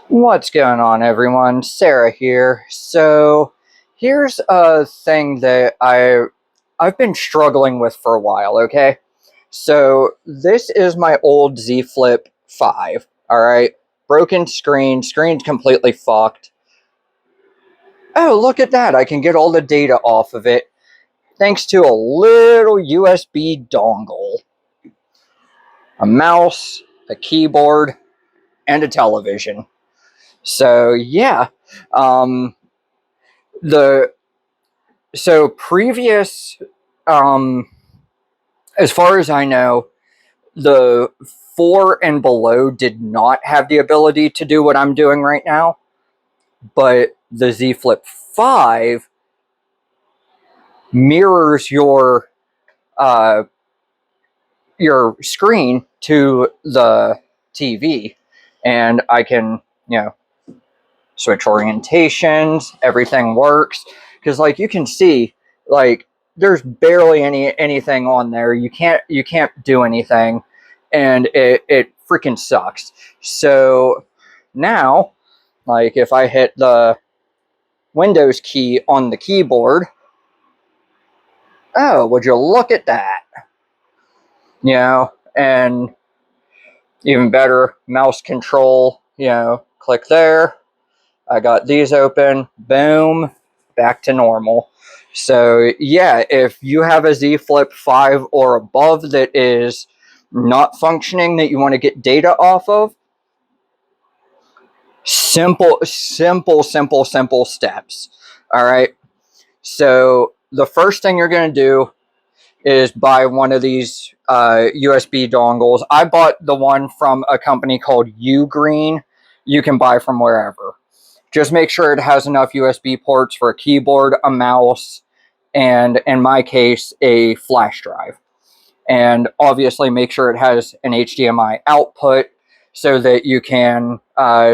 What's going on, everyone? Sarah here. So, here's a thing that I've been struggling with for a while, okay? So, this is my old Z Flip 5, all right? Broken screen's completely fucked. Oh, look at that. I can get all the data off of it thanks to a little USB dongle. A mouse, a keyboard, and a television. So, yeah. Um the So previous, um, as far as I know, the 4 and below did not have the ability to do what I'm doing right now, but the Z Flip 5 mirrors uh, your screen to the TV, and I can, switch orientations. Everything works because, like, you can see, like, there's barely anything on there. You can't do anything, and it freaking sucks. So now, like, if I hit the Windows key on the keyboard, oh, would you look at that? And even better, mouse control. Click there. I got these open. Boom. Back to normal. So yeah, if you have a Z Flip 5 or above that is not functioning, that you want to get data off of, simple steps. All right. So the first thing you're going to do is buy one of these USB dongles. I bought the one from a company called Ugreen. You can buy from wherever. Just make sure it has enough USB ports for a keyboard, a mouse, and in my case, a flash drive. And obviously make sure it has an HDMI output so that you can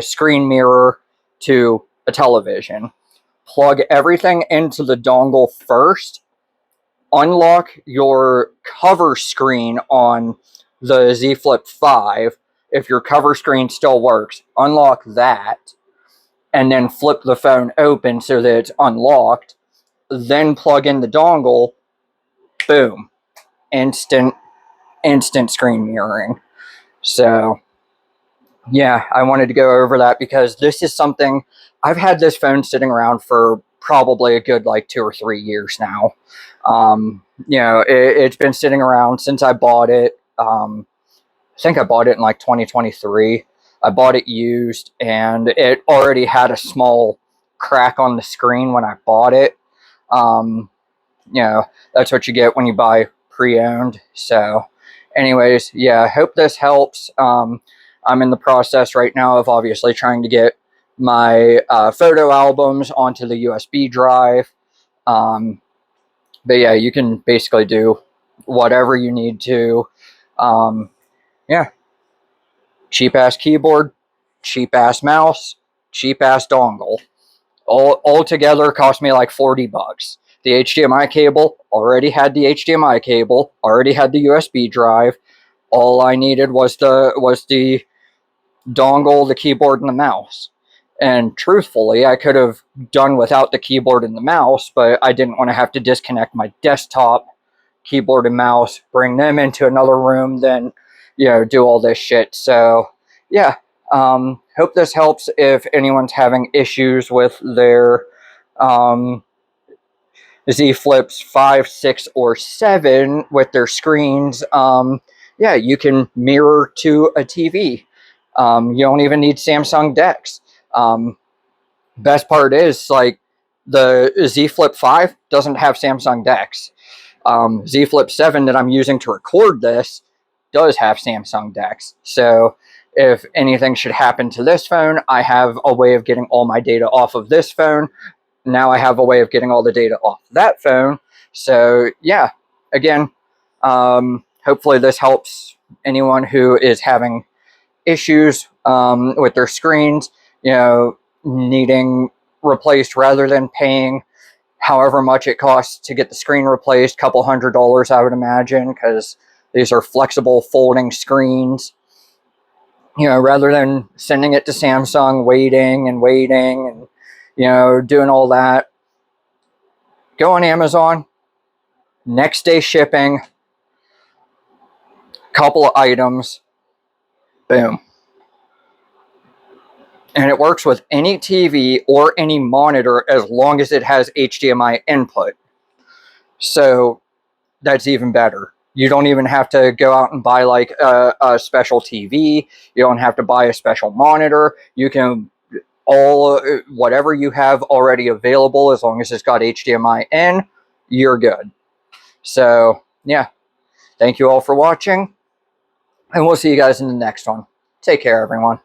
screen mirror to a television. Plug everything into the dongle first. Unlock your cover screen on the Z Flip 5. If your cover screen still works, unlock that and then flip the phone open so that it's unlocked, then plug in the dongle, boom, instant screen mirroring. So yeah, I wanted to go over that because this is something I've had this phone sitting around for probably a good like 2 or 3 years now. It's been sitting around since I bought it. I think I bought it in like 2023. I bought it used, and it already had a small crack on the screen when I bought it. Um, that's what you get when you buy pre-owned. So, anyways, yeah, I hope this helps. I'm in the process right now of obviously trying to get my photo albums onto the USB drive. But yeah, you can basically do whatever you need to. Yeah, cheap ass keyboard, cheap ass mouse, cheap ass dongle. All together cost me like $40. The HDMI cable already had the HDMI cable, already had the USB drive. All I needed was the dongle, the keyboard, and the mouse. And truthfully, I could have done without the keyboard and the mouse, but I didn't want to have to disconnect my desktop, keyboard and mouse, bring them into another room, then, do all this shit. So, yeah, hope this helps if anyone's having issues with their Z Flips 5, 6, or 7 with their screens. Yeah, you can mirror to a TV. You don't even need Samsung DeX. Best part is, like, the Z Flip 5 doesn't have Samsung DeX. Z Flip 7 that I'm using to record this does have Samsung DeX. So if anything should happen to this phone, I have a way of getting all my data off of this phone. Now I have a way of getting all the data off that phone. So yeah, again, hopefully this helps anyone who is having issues with their screens, needing replaced rather than paying however much it costs to get the screen replaced, couple $100, I would imagine, because these are flexible folding screens. You know, rather than sending it to Samsung, waiting and waiting and, you know, doing all that, go on Amazon, next day shipping, couple of items, boom. And it works with any TV or any monitor as long as it has HDMI input. So that's even better. You don't even have to go out and buy like a special TV. You don't have to buy a special monitor. You can whatever you have already available, as long as it's got HDMI in, you're good. So yeah, thank you all for watching, and we'll see you guys in the next one. Take care, everyone.